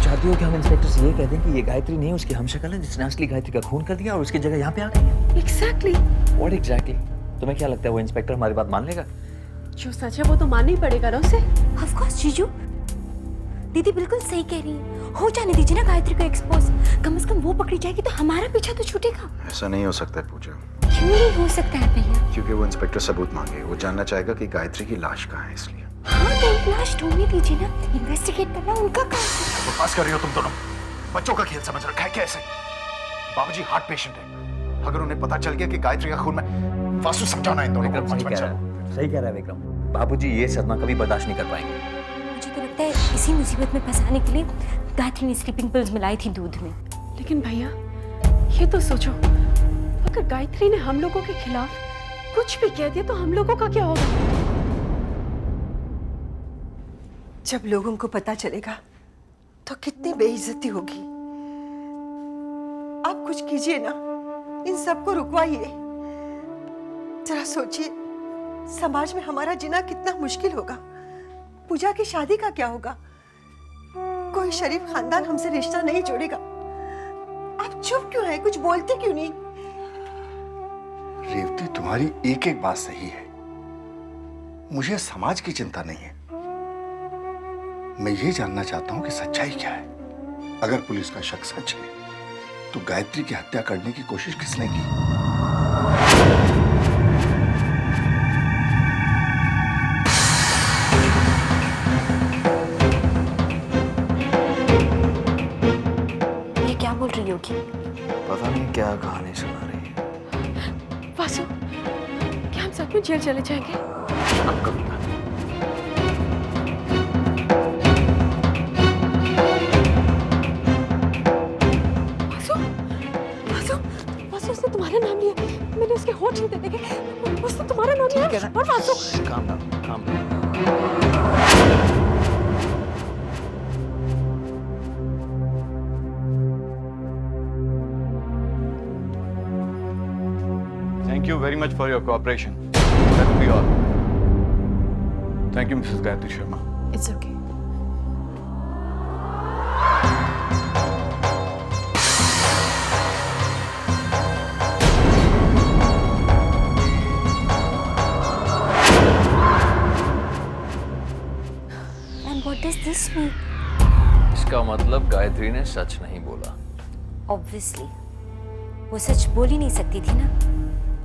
चाहती हो कि हम इंस्पेक्टर से ये कह दें कि ये गायत्री नहीं, उसकी हमशक्ल है जिसने असली गायत्री का खून कर दिया और उसकी जगह यहाँ पे आ गई है? एग्जैक्टली। What exactly? तुम्हें क्या लगता है वो इंस्पेक्टर हमारी बात मान लेगा? जो सच है वो तो मानना ही पड़ेगा ना उसे। ऑफ कोर्स जीजू, दीदी बिल्कुल सही कह रही है। हो जाने दीजिए ना गायत्री को एक्सपोज। कम से कम वो पकड़ी जाएगी तो हमारा पीछा तो छूटेगा। ऐसा नहीं हो सकता है पूजा, क्यों नहीं हो सकता है भैया? क्योंकि वो इंस्पेक्टर सबूत मांगे, वो जानना चाहेगा कि गायत्री की लाश कहाँ है, इसलिए। हाँ तो लाश ढूंढने दीजिए ना, इन्वेस्टिगेट करना उनका काम है। बकवास कर रही हो तुम दोनों, बच्चों का खेल समझ रखा है क्या ऐसे? बाबूजी हार्ट पेशेंट है, अगर उन्हें पता चल गया कि गायत्री का खून में, वासु समझाना इन दोनों को। सही कह रहा है विक्रम। बाबूजी ये सदमा कभी बर्दाश्त नहीं कर पाएंगे। मुझे तो लगता है इसी मुसीबत में फंसाने के लिए गायत्री ने स्लीपिंग पिल्स मिलाई थी दूध में। लेकिन भैया ये तो सोचो, अगर गायत्री ने हम लोगों के खिलाफ कुछ भी कह दिया तो हम लोगों का क्या होगा? जब लोगों को पता चलेगा तो कितनी बेइज्जती होगी। आप कुछ कीजिए ना, इन सबको रुकवाइए। जरा सोचिए, समाज में हमारा जीना कितना मुश्किल होगा। पूजा की शादी का क्या होगा? कोई शरीफ खानदान हमसे रिश्ता नहीं जोड़ेगा। आप चुप क्यों हैं? कुछ बोलते क्यों नहीं? रेवती, तुम्हारी एक एक बात सही है, मुझे समाज की चिंता नहीं है। मैं ये जानना चाहता हूं कि सच्चाई क्या है। अगर पुलिस का शक सच है तो गायत्री की हत्या करने की कोशिश किसने की? ये क्या बोल रही होगी? पता नहीं क्या कहानी सुना रही है। वासु, क्या हम सच में जेल चले जाएंगे? अब कभी ना। उसने तुम्हारा नाम लिया, मैंने उसके होठ नहीं देखे, उसने तुम्हारा नाम लिया। और Vasu, calm down. Thank you very much for your cooperation. That will be all. Thank you, Mrs. Gayatri Sharma. It's okay. What does this mean? इसका मतलब गायत्री ने सच नहीं बोला। Obviously, वो सच बोल ही नहीं सकती थी ना।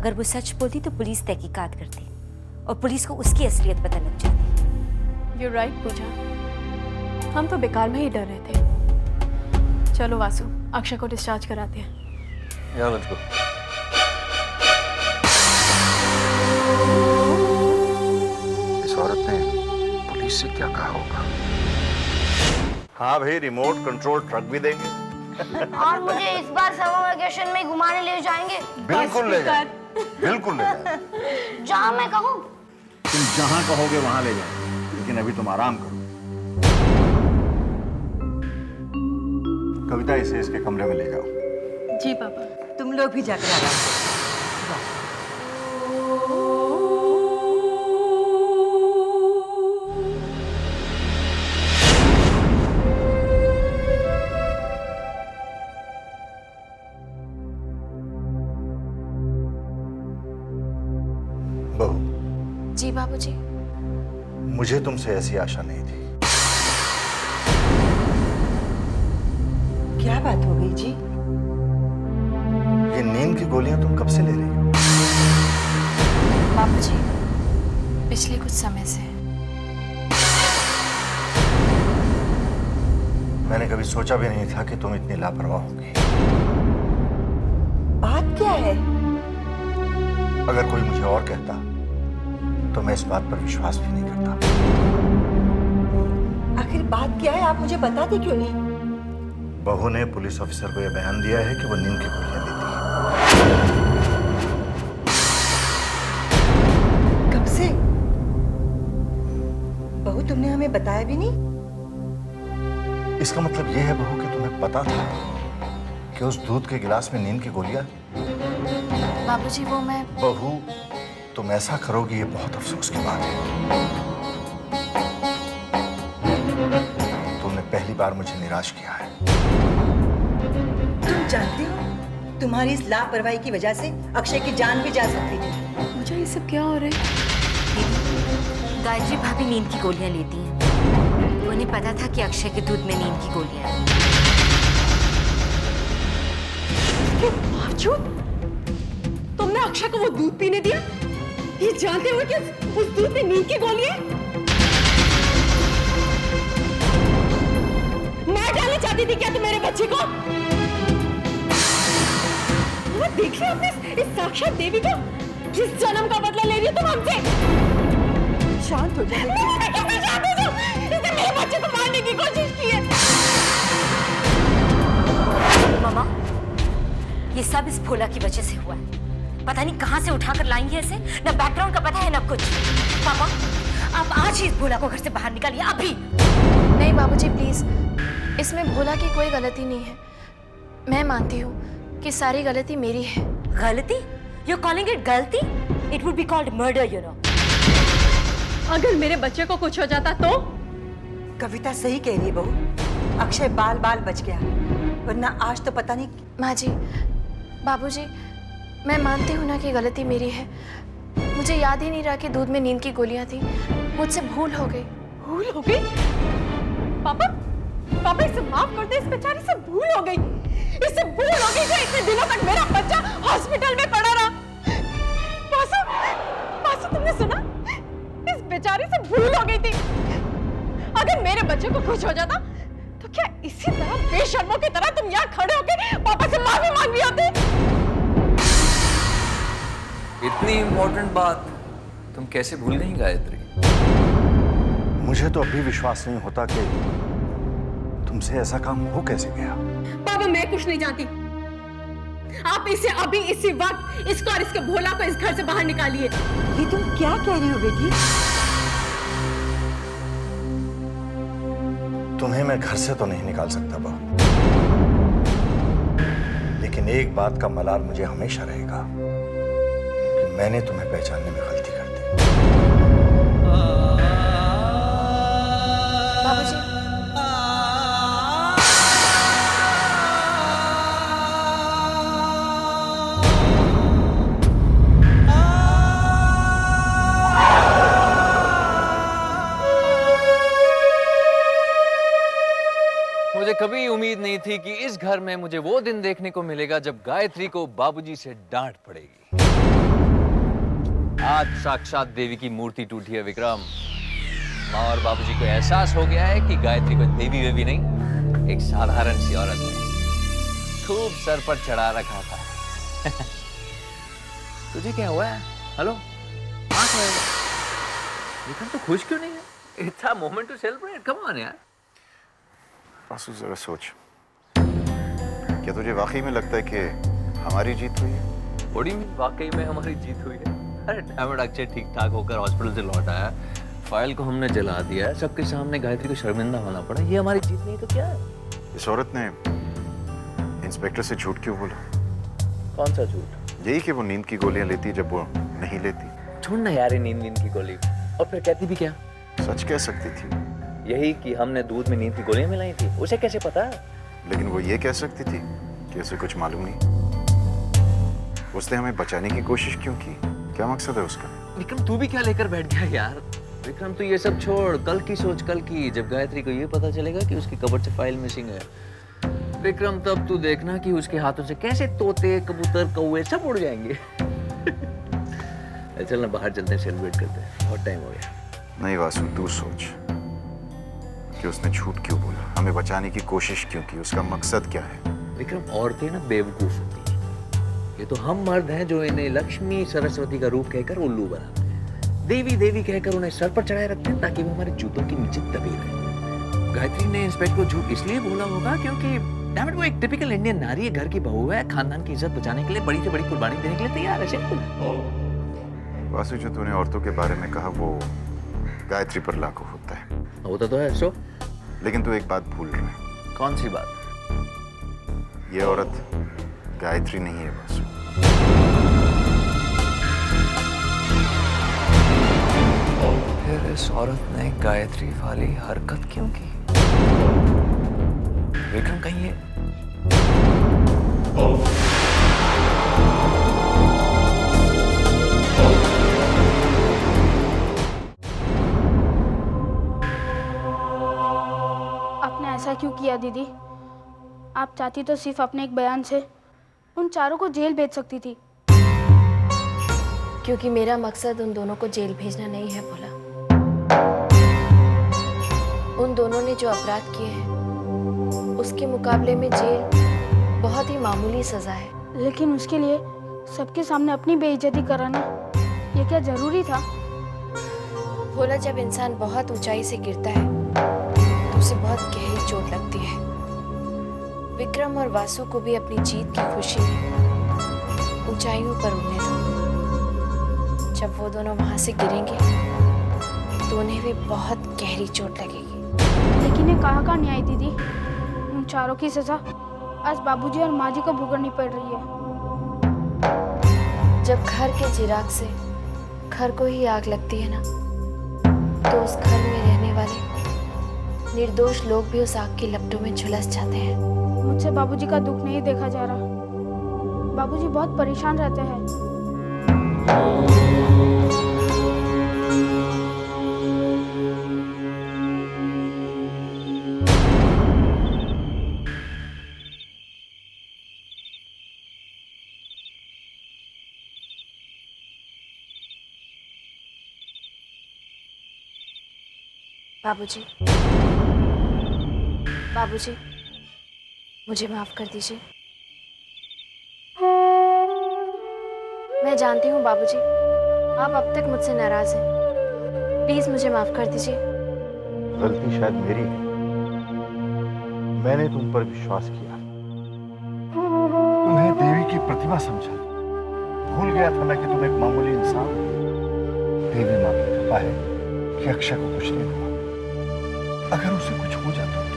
अगर वो सच बोलती तो पुलिस तहकीकात करती और पुलिस को उसकी असलियत पता लग जाती। You're right, पूजा। हम तो बेकार में ही डर रहे थे। चलो वासु, अक्षय को डिस्चार्ज कराते हैं। Yeah, let's go. इस औरत ने पुलिस से क्या कहा होगा? हाँ भाई, रिमोट कंट्रोल ट्रक भी देंगे। और मुझे इस बार समर वेकेशन में घुमाने ले जाएंगे। बिल्कुल ले जाए, बिल्कुल ले जाए। जहाँ मैं कहूँ। तुम जहाँ कहोगे वहाँ ले जाए, लेकिन अभी तुम आराम करो। कविता, इसे इसके कमरे में ले जाओ। जी पापा। तुम लोग भी जाकर आराम करो। बहू, जी बाबूजी। मुझे तुमसे ऐसी आशा नहीं थी। क्या बात हो गई जी? ये नींद की गोलियां तुम कब से ले रही हो? बाबूजी, पिछले कुछ समय से। मैंने कभी सोचा भी नहीं था कि तुम इतनी लापरवाह होगी। बात क्या है? अगर कोई मुझे और कहता तो मैं इस बात पर विश्वास भी नहीं करता। आखिर बात क्या है? आप मुझे बताते क्यों नहीं? बहू ने पुलिस ऑफिसर को यह बयान दिया है कि वो नींद की गोलियां देती है। कब से? बहू, तुमने हमें बताया भी नहीं? इसका मतलब यह है बहू कि तुम्हें पता था कि उस दूध के गिलास में नींद की गोलियां? बाबूजी, वो मैं। बहू, तुम ऐसा करोगी ये बहुत अफसोस की बात है। तुमने पहली बार मुझे निराश किया है। तुम जानते हो, तुम्हारी इस लापरवाही की वजह से अक्षय की जान भी जा सकती थी। पूजा ये सब क्या हो रहा है? गायत्री भाभी नींद की गोलियां लेती हैं। उन्हें पता था कि अक्षय के दूध में नींद की गोलियां हैं। इसके बावजूद तुमने अक्षय को वो दूध पीने दिया, ये जानते हुए कि उस दूध में नींद की गोली है? मार डालना चाहती थी क्या तुम मेरे बच्चे को? देख लिया आपने इस साक्षात देवी को, किस जन्म का बदला ले रही हो तुम हमसे? शांत हो जाओ। मैं कैसे शांत हो जाऊं? इसने मेरे बच्चे को मारने की कोशिश की है। मामा, ये सब इस भोला की वजह से हुआ है। पता नहीं कहां से उठाकर लाएंगे ऐसे, ना बैकग्राउंड का पता है ना कुछ। पापा, आप आज ही इस भोला को घर से बाहर निकालिए, अभी। नहीं बाबूजी प्लीज, इसमें भोला की कोई गलती नहीं है। मैं मानती हूँ कि सारी गलती मेरी है। गलती? You're calling it गलती? It would be called murder, you know. अगर मेरे बच्चे को कुछ हो जाता तो? कविता सही कह रही है बहू, अक्षय बाल बाल बच गया, वरना आज तो पता नहीं। माँ जी, बाबूजी, मैं मानती हूँ ना कि गलती मेरी है। मुझे याद ही नहीं रहा कि दूध में नींद की गोलियां थी। मुझसे भूल हो गई। भूल हो गई? पापा, पापा इसे माफ कर दे, इस बेचारी से भूल हो गई। इससे भूल हो गई जो इतने दिनों तक मेरा बच्चा हॉस्पिटल में पड़ा रहा। पासू, पासू तुमने सुना? इस बेचारी से भूल हो गई थी। अगर मेरे बच्चे को कुछ हो जाता तो क्या इसी तरह बेशर्मों की तरह तुम यहाँ खड़े होकर पापा से माफी मांग रही होती? इतनी इंपॉर्टेंट बात तुम कैसे भूल गई गायत्री? मुझे तो अभी विश्वास नहीं होता कि तुमसे ऐसा काम हो कैसे गया। पापा मैं कुछ नहीं जानती। आप इसे अभी इसी वक्त इसको और इसके भोला को इस घर से बाहर निकालिए। ये तुम क्या कह रही हो बेटी? तुम्हें मैं घर से तो नहीं निकाल सकता बहू, लेकिन एक बात का मलाल मुझे हमेशा रहेगा कि मैंने तुम्हें पहचानने में गलती कर दी। बाबूजी, मुझे कभी उम्मीद नहीं थी कि इस घर में मुझे वो दिन देखने को मिलेगा जब गायत्री को बाबूजी से डांट पड़ेगी। आज साक्षात देवी की मूर्ति टूटी है विक्रम। माँ और बाबूजी को एहसास हो गया है कि गायत्री को देवी वेवी नहीं, एक साधारण सी औरत है। खूब सर पर चढ़ा रखा था। तुझे क्या हुआ है? हेलो, विक्रम तो खुश क्यों नहीं है? It's a moment to celebrate, come on यार। पासू जरा सोच, क्या तुझे वाकई में लगता है कि हमारी जीत हुई है? बड़ी वाकई में हमारी जीत हुई है। अरे डैमेड, अक्षय ठीक ठाक होकर हॉस्पिटल से लौट आया, फाइल को हमने जला दिया, सबके सामने गायत्री को शर्मिंदा होना पड़ा। ये हमारी जीत नहीं तो क्या है? इस औरत ने इंस्पेक्टर से झूठ क्यों बोला? कौन सा झूठ? यही कि वो नींद की गोलियां लेती जब वो नहीं लेती। छोड़ ना यार ये नींद की गोली। और फिर कहती भी क्या? सच कह सकती थी। यही कि हमने दूध में नींद की गोलियां मिलाई थी। उसे कैसे पता? लेकिन वो ये कह सकती थी कि उसे कुछ मालूम नहीं। उसने हमें बचाने की कोशिश क्यों की? क्या मकसद है उसका? विक्रम तू भी क्या लेकर बैठ गया यार? विक्रम तू ये सब छोड़, कल की सोच, कल की। जब गायत्री को ये पता चलेगा कि उसकी कबर्ड से फाइल मिसिंग है, विक्रम तब तू देखना कि उसके हाथों से कैसे तोते, कबूतर, कौवे सब उड़ जाएंगे। चल ना बाहर चलते हैं, सेलिब्रेट करते हैं, बहुत टाइम हो गया। नहीं वासु, तू सोच कि उसने झूठ क्यों बोला, हमें बचाने की कोशिश क्यों की, उसका मकसद क्या है? विक्रम औरतें ना बेवकूफ होती हैं। ये तो हम मर्द हैं जो इन्हें लक्ष्मी सरस्वती का रूप कहकर उल्लू बनाते हैं, देवी देवी कहकर उन्हें सर पर चढ़ाए रखते हैं ताकि वो हमारे जूतों के नीचे दबे रहे। गायत्री ने इंस्पेक्टर को झूठ इसलिए बोला होगा क्योंकि डैम इट, वो एक टिपिकल इंडियन नारी है, घर की बहू है, खानदान की इज्जत बचाने के लिए बड़ी से बड़ी कुर्बानी देने के लिए तैयार है। सिंपल। वासु, जो तूने औरतों के बारे में कहा वो गायत्री पर लागू होता है। होता तो है सो, लेकिन तू एक बात भूल रहा है। कौन सी बात? ये औरत गायत्री नहीं है वासु। फिर इस औरत ने गायत्री वाली हरकत क्यों की? विक्रम कहीं है? आपने ऐसा क्यों किया दीदी? आप चाहती तो सिर्फ अपने एक बयान से उन चारों को जेल भेज सकती थी। क्योंकि मेरा मकसद उन दोनों को जेल भेजना नहीं है भोला। उन दोनों ने जो अपराध किए हैं उसके मुकाबले में जेल बहुत ही मामूली सजा है। लेकिन उसके लिए सबके सामने अपनी बेइज्जती कराना ये क्या जरूरी था? भोला, जब इंसान बहुत ऊंचाई से गिरता है तो उसे बहुत गहरी चोट लगती है। विक्रम और वासु को भी अपनी जीत की खुशी में ऊंचाइयों पर उड़ने दो। जब वो दोनों वहां से गिरेंगे तो उन्हें भी बहुत गहरी चोट लगेगी। लेकिन ये कहाँ का न्याय दीदी? उन चारों की सजा आज बाबूजी और माँ जी को भुगतनी पड़ रही है। जब घर के चिराग से घर को ही आग लगती है ना, तो उस घर में रहने वाले निर्दोष लोग भी उस आग की लपटों में झुलस जाते हैं। मुझसे बाबूजी का दुख नहीं देखा जा रहा। बाबूजी बहुत परेशान रहते हैं। बाबूजी, बाबूजी, मुझे माफ कर दीजिए। मैं जानती हूँ बाबूजी, आप अब तक मुझसे नाराज हैं। प्लीज मुझे माफ कर दीजिए। गलती शायद मेरी है। मैंने तुम पर विश्वास किया, तुम्हें देवी की प्रतिभा समझा। भूल गया था मैं कि तुम एक मामूली इंसान हो। देवी माँ की कृपा है कि अक्षय को कुछ नहीं हुआ। अगर उसे कुछ हो जाता तो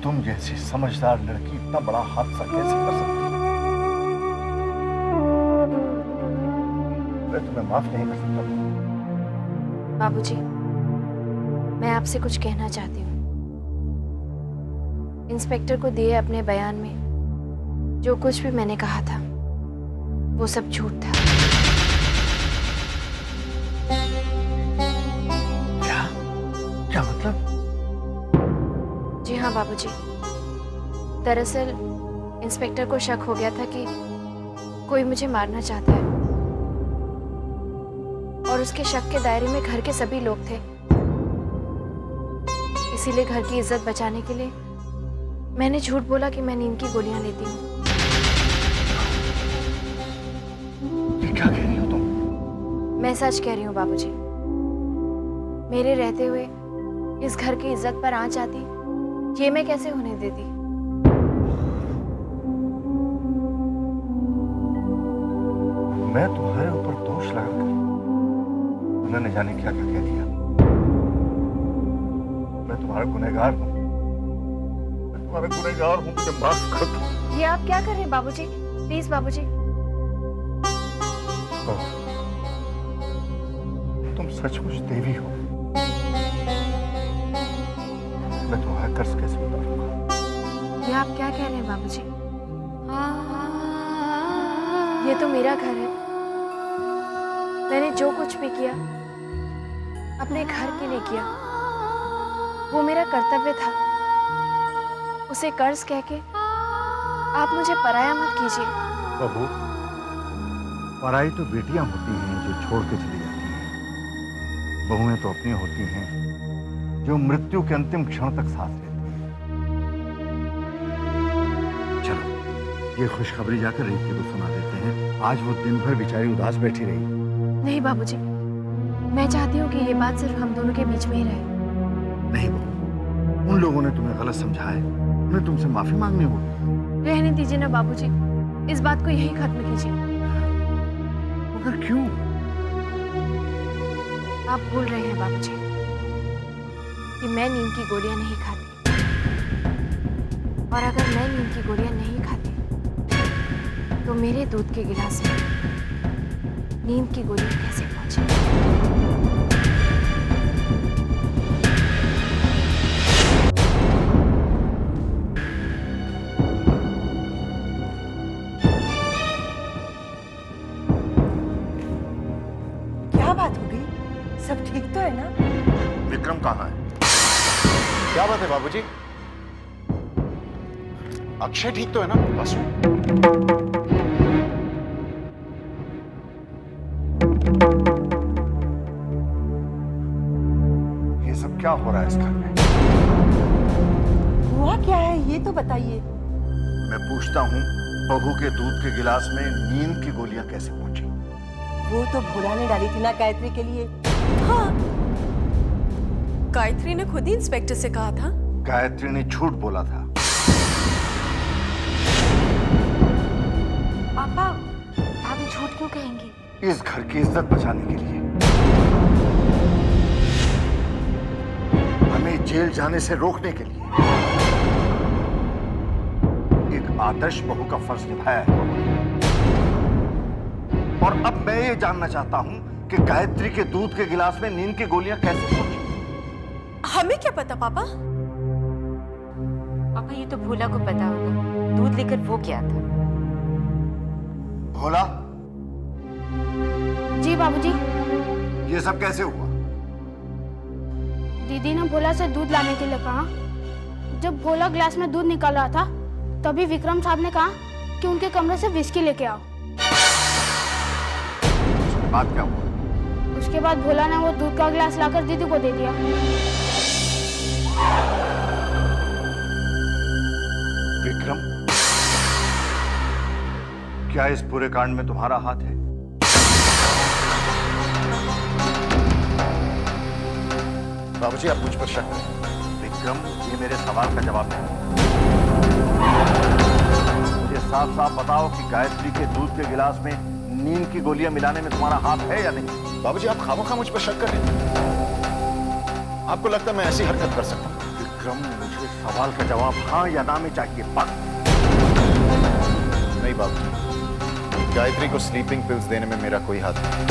तुम जैसी समझदार लड़की इतना बड़ा हादसा कैसे कर सकती? मैं तुम्हें माफ नहीं कर सकता। बाबूजी, मैं आपसे कुछ कहना चाहती हूँ। इंस्पेक्टर को दिए अपने बयान में जो कुछ भी मैंने कहा था वो सब झूठ था। क्या मतलब? जी हाँ बाबूजी, दरअसल इंस्पेक्टर को शक हो गया था कि कोई मुझे मारना चाहता है, और उसके शक के दायरे में घर के सभी लोग थे। इसीलिए घर की इज्जत बचाने के लिए मैंने झूठ बोला कि मैं नींद की गोलियां लेती हूँ। ये क्या कह रही हो तुम? मैं सच कह रही हूँ बाबूजी। मेरे रहते हुए इस घर की इज्जत पर आंच आती, ये मैं कैसे होने देती? मैं तुम्हारे ऊपर दोष लगाकर उन्होंने जाने क्या क्या कह दिया। मैं तुम्हारा गुनहगार हूँ। मैं तुम्हारा गुनहगार हूँ, मुझे माफ कर दो। ये आप क्या कर रहे हैं बाबूजी? प्लीज बाबूजी। तुम सचमुच देवी हो। मैं तुम्हारा कर्ज कैसे उतारूंगा? ये आप क्या कह रहे हैं बाबूजी? ये तो मेरा घर है। मैंने जो कुछ भी किया अपने घर के लिए किया, वो मेरा कर्तव्य था। उसे कर्ज कह के आप मुझे पराया मत कीजिए। बहू, पराई तो बेटियां होती हैं जो छोड़ के चली जाती हैं। बहुएं तो अपनी होती हैं जो मृत्यु के अंतिम क्षण तक साथ रहती हैं। चलो, ये खुशखबरी जाकर रीति को सुना देते हैं। आज वो दिन भर बेचारी उदास बैठी रही। नहीं बाबूजी, मैं चाहती हूँ कि ये बात सिर्फ हम दोनों के बीच में ही रहे। नहीं बहू, उन लोगों ने तुम्हें गलत समझा है। उन्हें तुमसे माफी मांगनी होगी। रहने दीजिए ना बाबूजी, इस बात को यहीं खत्म कीजिए। मगर क्यों? आप भूल रहे हैं बाबूजी कि मैं नींद की गोलियां नहीं खाती, और अगर मैं नींद की गोलियां नहीं खाती तो मेरे दूध के गिलास में नींद की गोलियां कैसे पहुंचे? क्या बात है बाबूजी? अक्षय ठीक तो है ना? वासु, ये सब क्या हो रहा है इस घर में? हुआ क्या है ये तो बताइए। मैं पूछता हूँ, बहू के दूध के गिलास में नींद की गोलियां कैसे पहुंची? वो तो भोला ने डाली थी ना गायत्री के लिए। हाँ, गायत्री ने खुद ही इंस्पेक्टर से कहा था। गायत्री ने झूठ बोला था। पापा, भाभी झूठ क्यों कहेंगी? इस घर की इज्जत बचाने के लिए, हमें जेल जाने से रोकने के लिए एक आदर्श बहू का फर्ज निभाया है। और अब मैं ये जानना चाहता हूं कि गायत्री के दूध के गिलास में नींद की गोलियां कैसे पहुंची? हमें क्या पता पापा? पापा, ये तो भोला को पता होगा। दूध लेकर वो क्या था? भोला, जी बाबूजी। ये सब कैसे हुआ? दीदी ने भोला से दूध लाने के लिए कहा। जब भोला ग्लास में दूध निकाल रहा था, तभी विक्रम साहब ने कहा कि उनके कमरे से विस्की लेके आओ। उसके बाद क्या हुआ? उसके बाद भोला ने वो दूध का गिलास लाकर दीदी को दे दिया। विक्रम, क्या इस पूरे कांड में तुम्हारा हाथ है? बाबूजी आप मुझ पर शक करें। विक्रम, ये मेरे सवाल का जवाब है। मुझे साफ साफ बताओ कि गायत्री के दूध के गिलास में नींद की गोलियां मिलाने में तुम्हारा हाथ है या नहीं? बाबूजी आप खामोखा मुझ पर शक कर रहे हैं। आपको लगता है मैं ऐसी हरकत कर सकता हूं? विक्रम, मुझे सवाल का जवाब हाँ या ना में चाहिए, बस। नहीं बाबूजी, गायत्री को स्लीपिंग पिल्स देने में मेरा कोई हाथ नहीं।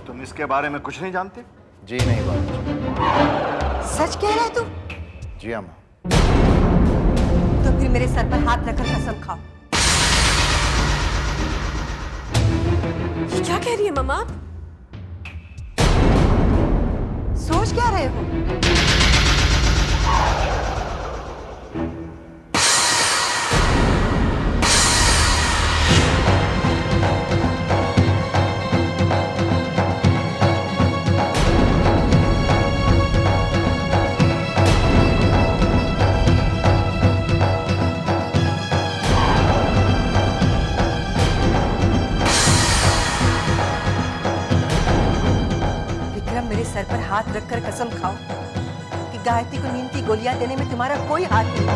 तुम इसके बारे में कुछ नहीं जानते? जी नहीं बाबूजी। सच कह रहे तू? जी हाँ मां। तो फिर मेरे सर पर हाथ रखकर कसम खाओ। ये क्या कह रही है मम्मा? सोच क्या रहे हो? सर पर हाथ रखकर कसम खाओ कि गायत्री को नींद की गोलियां देने में तुम्हारा कोई हाथ नहीं।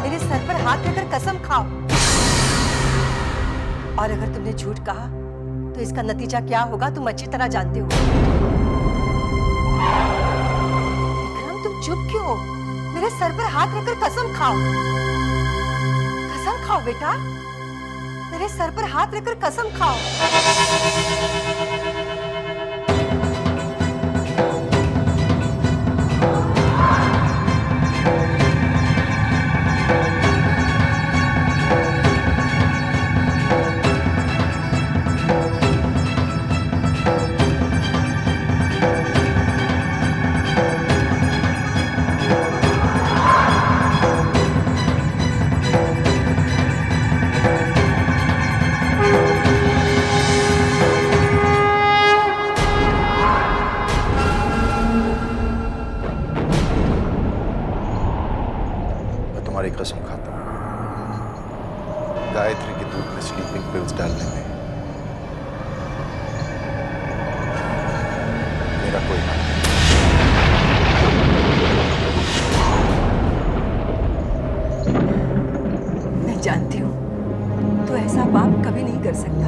मेरे सर पर हाथ रखकर कसम खाओ। और अगर तुमने झूठ कहा तो इसका नतीजा क्या होगा तुम अच्छी तरह जानते हो। विक्रम, तुम चुप क्यों हो? मेरे सर पर हाथ रखकर कसम खाओ। कसम खाओ बेटा, मेरे सर पर हाथ रखकर कसम खाओ। कसम खाता हूं, गायत्री के दूध में स्लीपिंग पिल्स डालने में मेरा कोई हाथ नहीं। मैं जानती हूँ तू ऐसा पाप कभी नहीं कर सकता।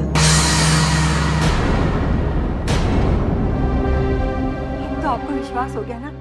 अब तो आपको विश्वास हो गया ना